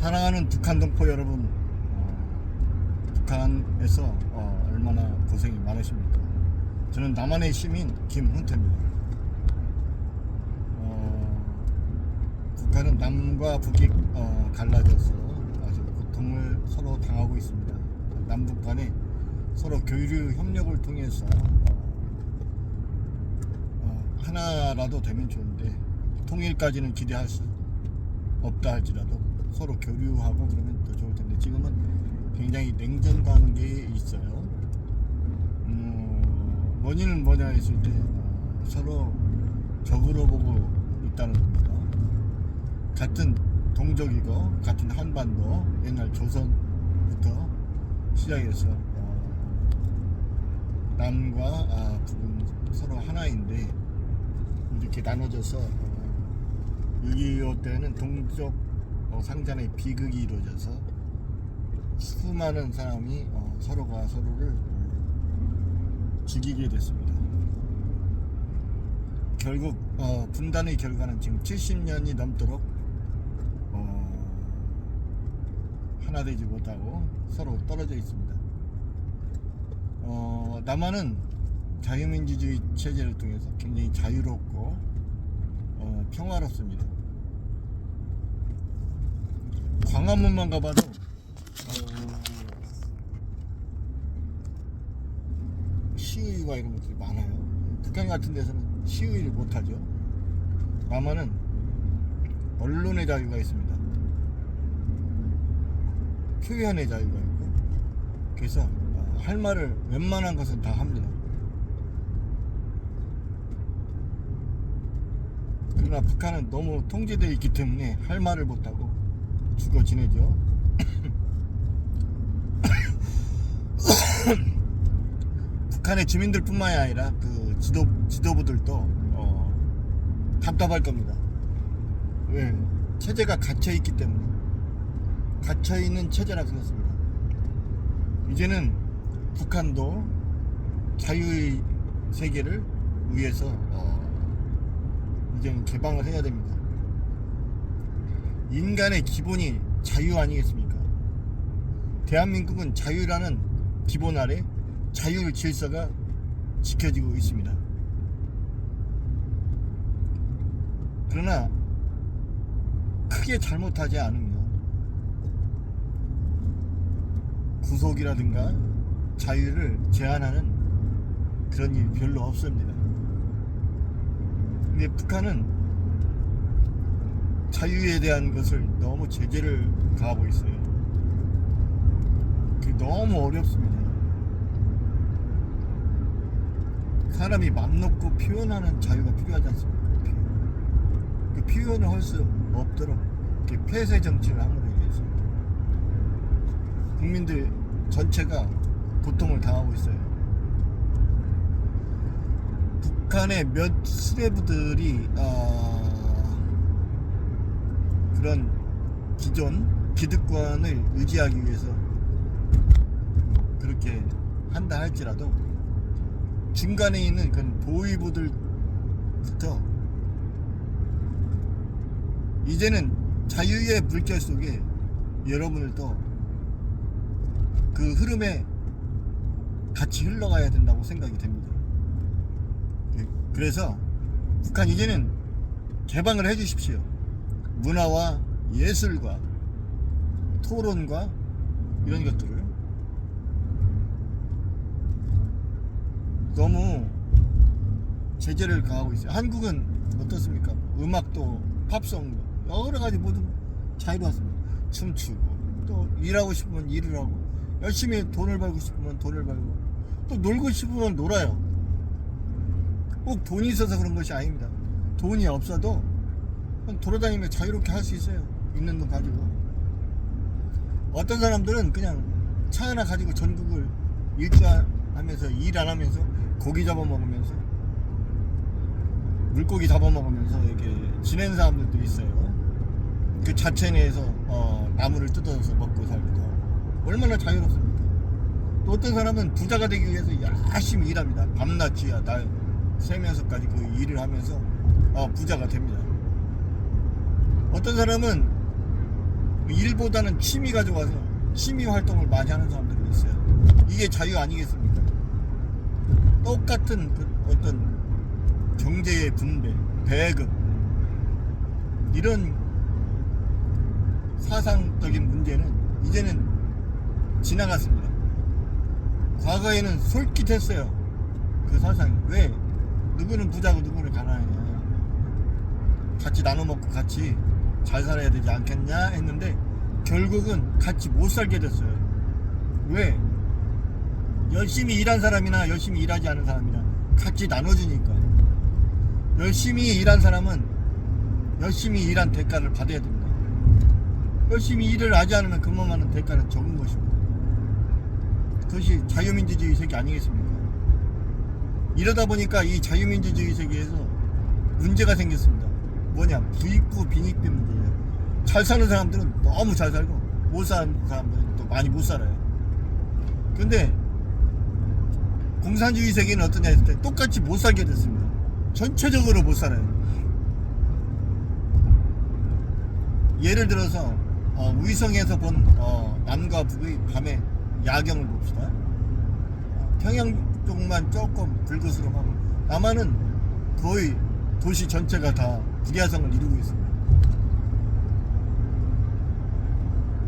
사랑하는 북한 동포 여러분, 북한에서 얼마나 고생이 많으십니까? 저는 남한의 시민 김훈태입니다. 북한은 남과 북이 갈라져서 아주 고통을 서로 당하고 있습니다. 남북 간에 서로 교류 협력을 통해서 하나라도 되면 좋은데, 통일까지는 기대할 수 없다 할지라도 서로 교류하고 그러면 더 좋을 텐데, 지금은 굉장히 냉전 관계에 있어요. 원인은 뭐냐 했을 때 서로 적으로 보고 있다는 겁니다. 같은 동족이고 같은 한반도, 옛날 조선부터 시작해서 남과 북은 서로 하나인데 이렇게 나눠져서 6.25 때는 동족 상잔의 비극이 이루어져서 수많은 사람이 서로가 서로를 죽이게 됐습니다. 결국 분단의 결과는 지금 70년이 넘도록 하나 되지 못하고 서로 떨어져 있습니다. 남한은 자유민주주의 체제를 통해서 굉장히 자유롭고 평화롭습니다. 광화문만 가봐도 시위가 이런 것들이 많아요. 북한 같은 데서는 시위를 못하죠. 남한은 언론의 자유가 있습니다. 표현의 자유가 있고, 그래서 할 말을 웬만한 것은 다 합니다. 그러나 북한은 너무 통제되어 있기 때문에 할 말을 못하고 죽어 지내죠. 북한의 주민들 뿐만이 아니라 그 지도부들도 답답할 겁니다. 왜? 체제가 갇혀있기 때문에. 갇혀있는 체제라 그렇습니다. 이제는 북한도 자유의 세계를 위해서 이제는 개방을 해야 됩니다. 인간의 기본이 자유 아니겠습니까? 대한민국은 자유라는 기본 아래 자유 질서가 지켜지고 있습니다. 그러나 크게 잘못하지 않으면 구속이라든가 자유를 제한하는 그런 일이 별로 없습니다. 근데 북한은 자유에 대한 것을 너무 제재를 가하고 있어요. 그게 너무 어렵습니다. 사람이 맘 놓고 표현하는 자유가 필요하지 않습니까? 그 표현을 할 수 없도록 이렇게 폐쇄 정치를 함으로 인해서 국민들 전체가 고통을 당하고 있어요. 북한의 몇 수뇌부들이 그런 기존 기득권을 의지하기 위해서 그렇게 한다 할지라도 중간에 있는 그런 보위부들부터 이제는 자유의 물결 속에 여러분을 또 그 흐름에 같이 흘러가야 된다고 생각이 됩니다. 그래서 북한 이제는 개방을 해 주십시오. 문화와 예술과 토론과 이런 것들을. 너무 제재를 가하고 있어요. 한국은 어떻습니까? 음악도 팝송도 여러 가지 모두 자유로웠습니다. 춤추고 또 일하고 싶으면 일을 하고, 열심히 돈을 벌고 싶으면 돈을 벌고, 또 놀고 싶으면 놀아요. 꼭 돈이 있어서 그런 것이 아닙니다. 돈이 없어도 돌아다니며 자유롭게 할 수 있어요. 있는 돈 가지고. 어떤 사람들은 그냥 차 하나 가지고 전국을 일주하면서 일 안 하면서 고기 잡아먹으면서 물고기 잡아먹으면서 이렇게 지내는 사람들도 있어요. 그 자체 내에서 나무를 뜯어서 먹고 살기도 하고. 얼마나 자유롭습니까? 또 어떤 사람은 부자가 되기 위해서 열심히 일합니다. 밤낮 지하 날 새면서까지 그 일을 하면서 부자가 됩니다. 어떤 사람은 일보다는 취미 가져와서 취미 활동을 많이 하는 사람들이 있어요. 이게 자유 아니겠습니까? 똑같은 그 어떤 경제의 분배, 배급 이런 사상적인 문제는 이제는 지나갔습니다. 과거에는 솔깃했어요. 그 사상이. 왜? 누구는 부자고 누구는 가난하냐. 같이 나눠 먹고 같이 잘 살아야 되지 않겠냐 했는데 결국은 같이 못 살게 됐어요. 왜? 열심히 일한 사람이나 열심히 일하지 않은 사람이나 같이 나눠주니까. 열심히 일한 사람은 열심히 일한 대가를 받아야 됩니다. 열심히 일을 하지 않으면 그만하는 대가는 적은 것입니다. 그것이 자유민주주의 세계 아니겠습니까? 이러다 보니까 이 자유민주주의 세계에서 문제가 생겼습니다. 뭐냐? 부익부 빈익빈 문제예요. 잘 사는 사람들은 너무 잘 살고 못 사는 사람들은 또 많이 못 살아요. 근데 공산주의 세계는 어떠냐 했을 때 똑같이 못 살게 됐습니다. 전체적으로 못 살아요. 예를 들어서 위성에서 본 남과 북의 밤의 야경을 봅시다. 평양 쪽만 조금 불그스름하고 남한은 거의 도시 전체가 다 북야성을 이루고 있습니다.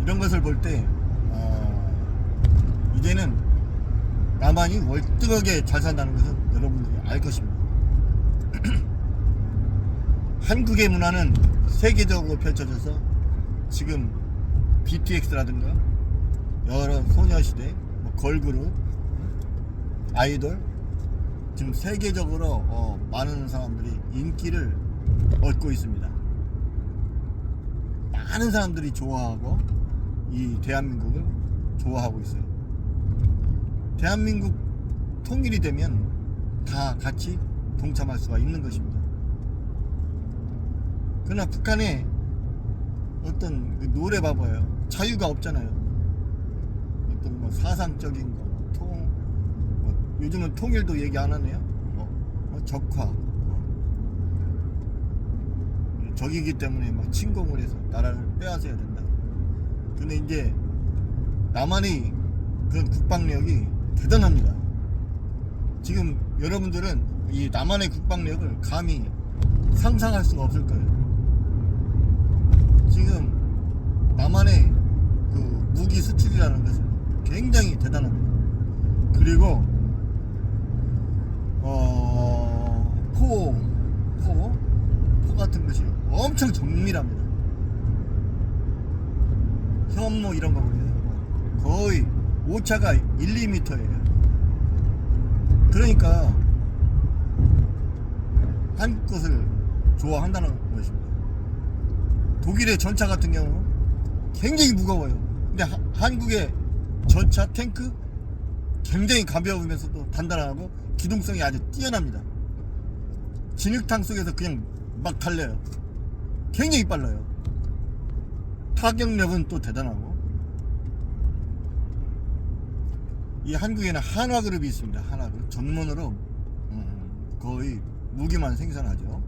이런 것을 볼 때 이제는 남한이 월등하게 잘 산다는 것은 여러분들이 알 것입니다. 한국의 문화는 세계적으로 펼쳐져서 지금 BTS라든가 여러 소녀시대, 걸그룹, 아이돌 지금 세계적으로 많은 사람들이 인기를 얻고 있습니다. 많은 사람들이 좋아하고 이 대한민국을 좋아하고 있어요. 대한민국 통일이 되면 다 같이 동참할 수가 있는 것입니다. 그러나 북한의 어떤 그 노래 봐봐요. 자유가 없잖아요. 어떤 뭐 사상적인 거, 요즘은 통일도 얘기 안 하네요. 적화, 적이기 때문에 막 침공을 해서 나라를 빼앗아야 된다. 근데 이제 남한의 그런 국방력이 대단합니다. 지금 여러분들은 이 남한의 국방력을 감히 상상할 수가 없을 거예요. 지금 남한의 그 무기 수출이라는 것은 굉장히 대단합니다. 그리고 포 같은 것이 엄청 정밀합니다. 현무 이런 거 보면 거의 오차가 1, 2m예요. 그러니까 한국 것을 좋아한다는 것입니다. 독일의 전차 같은 경우 굉장히 무거워요. 근데 한국의 전차, 탱크 굉장히 가벼우면서도 단단하고 기동성이 아주 뛰어납니다. 진흙탕 속에서 그냥 막 달려요. 굉장히 빨라요. 타격력은 또 대단하고. 이 한국에는 한화그룹이 있습니다. 한화그룹 전문으로 거의 무기만 생산하죠.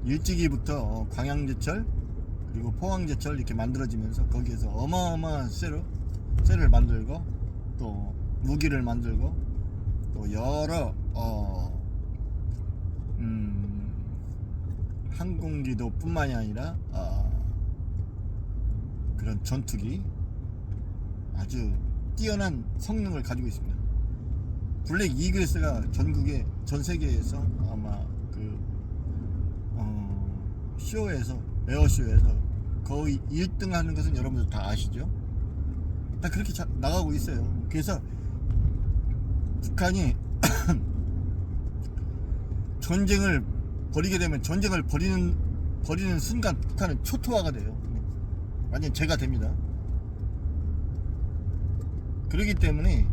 일찍이부터 광양제철 그리고 포항제철 이렇게 만들어지면서 거기에서 어마어마한 쇠를 만들고 또 무기를 만들고 또 여러 항공기도 뿐만이 아니라 그런 전투기 아주 뛰어난 성능을 가지고 있습니다. 블랙 이글스가 전국에 전 세계에서 아마 그 쇼에서 에어쇼에서 거의 1등 하는 것은 여러분들 다 아시죠? 다 그렇게 나가고 있어요. 그래서 북한이 전쟁을 벌이게 되면 전쟁을 벌이는 순간 북한은 초토화가 돼요. 완전 죄가 됩니다. 그렇기 때문에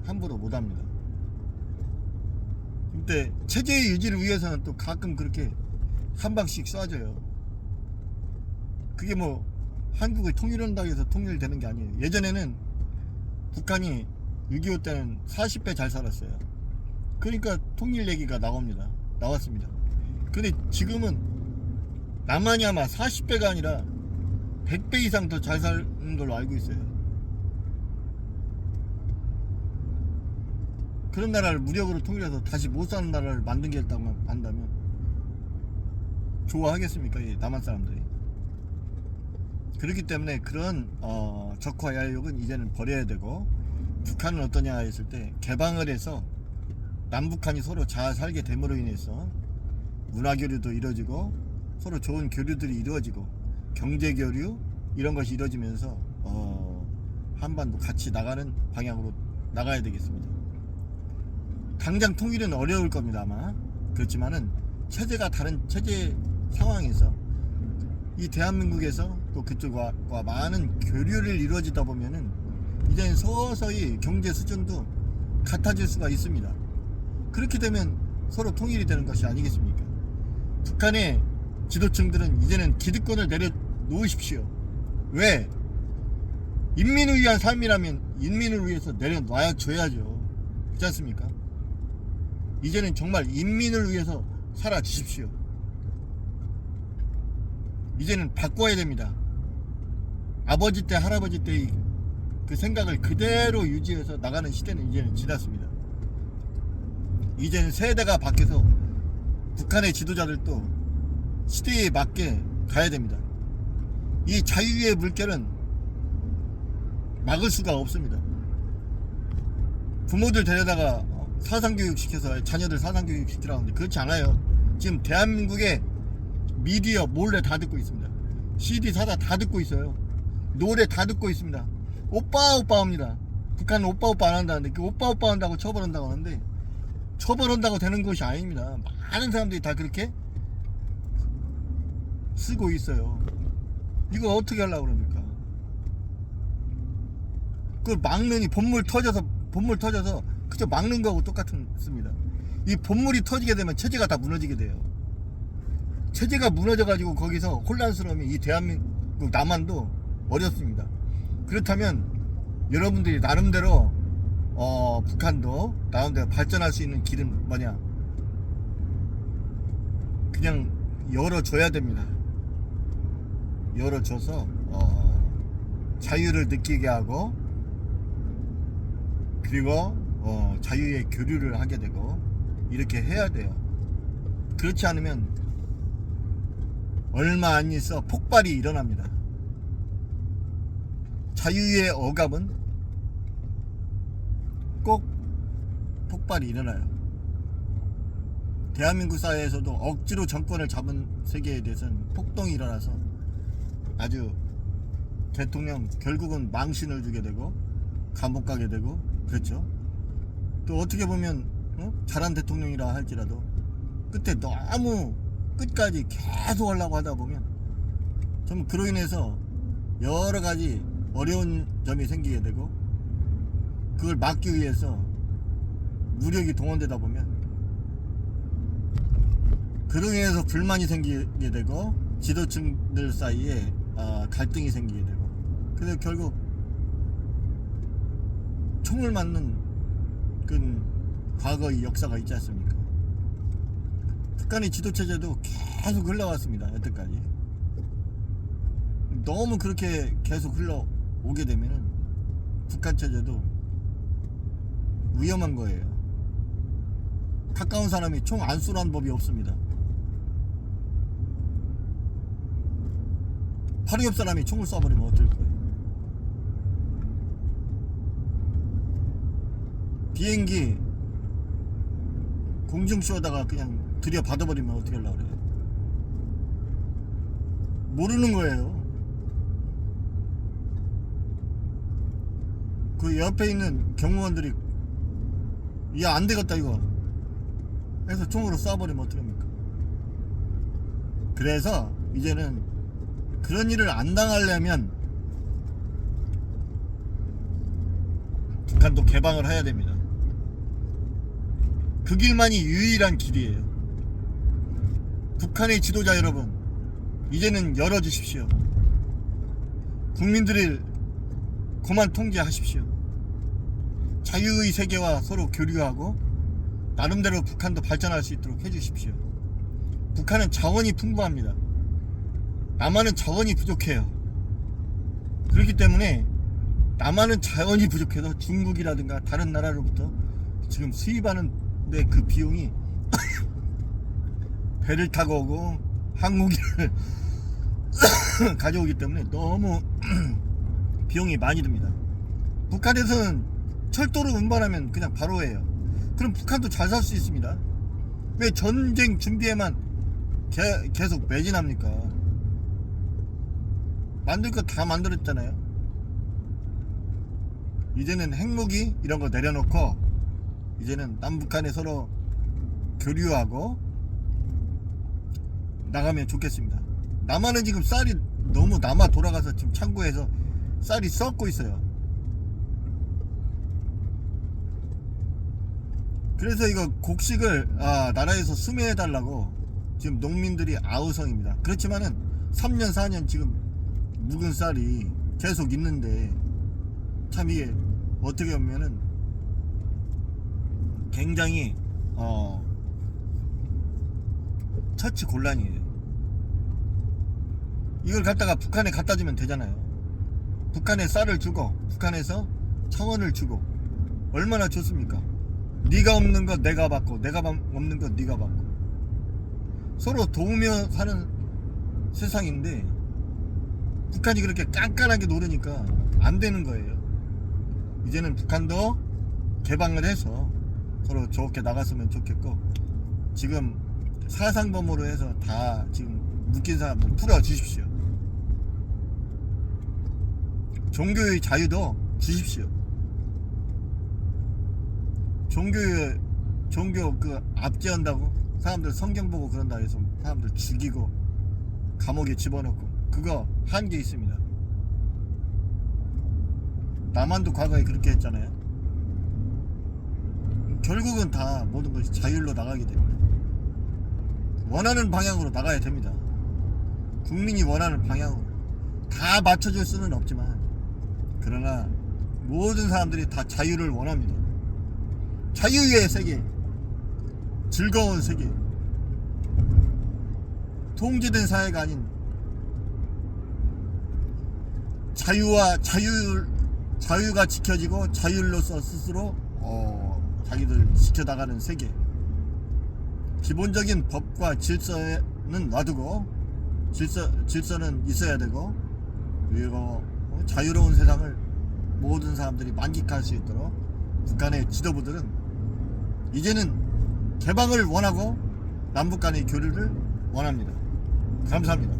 함부로 못합니다. 근데 체제의 유지를 위해서는 또 가끔 그렇게 한 방씩 쏴줘요. 그게 뭐 한국을 통일한다고 해서 통일되는 게 아니에요. 예전에는 북한이 6.25 때는 40배 잘 살았어요. 그러니까 통일 얘기가 나왔습니다. 근데 지금은 남한이 아마 40배가 아니라 100배 이상 더 잘 사는 걸로 알고 있어요. 그런 나라를 무력으로 통일해서 다시 못 사는 나라를 만들겠다고 한다면 좋아하겠습니까? 이 남한 사람들이. 그렇기 때문에 그런 적화 야욕은 이제는 버려야 되고, 북한은 어떠냐 했을 때 개방을 해서 남북한이 서로 잘 살게 됨으로 인해서 문화교류도 이루어지고 서로 좋은 교류들이 이루어지고 경제교류 이런 것이 이루어지면서 한반도 같이 나가는 방향으로 나가야 되겠습니다. 당장 통일은 어려울 겁니다 아마. 그렇지만은 체제가 다른 체제 상황에서 이 대한민국에서 또 그쪽과 많은 교류를 이루어지다 보면은 이제는 서서히 경제 수준도 같아질 수가 있습니다. 그렇게 되면 서로 통일이 되는 것이 아니겠습니까? 북한의 지도층들은 이제는 기득권을 내려놓으십시오. 왜? 인민을 위한 삶이라면 인민을 위해서 내려놔줘야죠. 그렇지 않습니까? 이제는 정말 인민을 위해서 살아주십시오. 이제는 바꿔야 됩니다. 아버지 때 할아버지 때의 그 생각을 그대로 유지해서 나가는 시대는 이제는 지났습니다. 이제는 세대가 바뀌어서 북한의 지도자들도 시대에 맞게 가야 됩니다. 이 자유의 물결은 막을 수가 없습니다. 부모들 데려다가 사상교육 시켜서 자녀들 사상교육 시키라고 하는데 그렇지 않아요. 지금 대한민국의 미디어 몰래 다 듣고 있습니다. CD 사다 다 듣고 있어요. 노래 다 듣고 있습니다. 오빠 합니다. 북한은 오빠 안 한다는데 그 오빠 한다고 처벌한다고 하는데 처벌한다고 되는 것이 아닙니다. 많은 사람들이 다 그렇게 쓰고 있어요. 이거 어떻게 하려고 그럽니까? 그걸 막느니 본물 터져서 그저 막는 거하고 똑같습니다. 이 본물이 터지게 되면 체제가 다 무너지게 돼요. 체제가 무너져가지고 거기서 혼란스러우면 이 대한민국 남한도 어렵습니다. 그렇다면 여러분들이 나름대로 북한도 나름대로 발전할 수 있는 길은 뭐냐? 그냥 열어줘야 됩니다. 열어줘서 자유를 느끼게 하고 그리고 자유의 교류를 하게 되고 이렇게 해야 돼요. 그렇지 않으면 얼마 안 있어 폭발이 일어납니다. 자유의 억압은 꼭 폭발이 일어나요. 대한민국 사회에서도 억지로 정권을 잡은 세계에 대해서는 폭동이 일어나서 아주 대통령 결국은 망신을 주게 되고 감옥 가게 되고 그렇죠. 또 어떻게 보면 잘한 대통령이라 할지라도 끝에 너무 끝까지 계속 하려고 하다 보면 좀 그로 인해서 여러 가지 어려운 점이 생기게 되고 그걸 막기 위해서 무력이 동원되다 보면 그로 인해서 불만이 생기게 되고 지도층들 사이에 갈등이 생기게 되고 그래서 결국 총을 맞는 그 과거의 역사가 있지 않습니까? 북한의 지도체제도 계속 흘러왔습니다. 여태까지. 너무 그렇게 계속 흘러오게 되면은 북한 체제도 위험한 거예요. 가까운 사람이 총 안 쏘라는 법이 없습니다. 바로 옆 사람이 총을 쏴버리면 어떨 거예요? 비행기 공중쇼다가 그냥 들여받아버리면 어떻게 하려고 그래요? 모르는 거예요. 그 옆에 있는 경무원들이 야 안되겠다 이거 해서 총으로 쏴버리면 어떡합니까? 그래서 이제는 그런 일을 안 당하려면 북한도 개방을 해야 됩니다. 그 길만이 유일한 길이에요. 북한의 지도자 여러분, 이제는 열어주십시오. 국민들을 그만 통제하십시오. 자유의 세계와 서로 교류하고 나름대로 북한도 발전할 수 있도록 해주십시오. 북한은 자원이 풍부합니다. 남한은 자원이 부족해요. 그렇기 때문에 남한은 자원이 부족해서 중국이라든가 다른 나라로부터 지금 수입하는 데 그 비용이 배를 타고 오고 항공기를 가져오기 때문에 너무 비용이 많이 듭니다. 북한에서는 철도로 운반하면 그냥 바로 해요. 그럼 북한도 잘 살 수 있습니다. 왜 전쟁 준비에만 계속 매진합니까? 만들 거 다 만들었잖아요. 이제는 핵무기 이런 거 내려놓고 이제는 남북한에 서로 교류하고 나가면 좋겠습니다. 남한은 지금 쌀이 너무 남아 돌아가서 지금 창고에서 쌀이 썩고 있어요. 그래서 이거 곡식을 나라에서 수매해 달라고 지금 농민들이 아우성입니다. 그렇지만은 3년 4년 지금 묵은 쌀이 계속 있는데 참 이게 어떻게 보면은 굉장히 처치 곤란이에요. 이걸 갖다가 북한에 갖다 주면 되잖아요. 북한에 쌀을 주고 북한에서 청원을 주고 얼마나 좋습니까? 네가 없는 거 내가 받고 내가 없는 거 네가 받고 서로 도우며 사는 세상인데 북한이 그렇게 깐깐하게 노르니까 안 되는 거예요. 이제는 북한도 개방을 해서 서로 좋게 나갔으면 좋겠고, 지금 사상범으로 해서 다 지금 묶인 사람들 풀어 주십시오. 종교의 자유도 주십시오. 종교 그 압제한다고 사람들 성경 보고 그런다 해서 사람들 죽이고 감옥에 집어넣고 그거 한계 있습니다. 남한도 과거에 그렇게 했잖아요. 결국은 다 모든 것이 자율로 나가게 됩니다. 원하는 방향으로 나가야 됩니다. 국민이 원하는 방향으로 다 맞춰줄 수는 없지만, 그러나 모든 사람들이 다 자유를 원합니다. 자유의 세계, 즐거운 세계, 통제된 사회가 아닌 자유가 지켜지고 자율로서 스스로 자기들 지켜나가는 세계. 기본적인 법과 질서는 놔두고 질서는 있어야 되고, 그리고 자유로운 세상을 모든 사람들이 만끽할 수 있도록 북한의 지도부들은 이제는 개방을 원하고 남북 간의 교류를 원합니다. 감사합니다.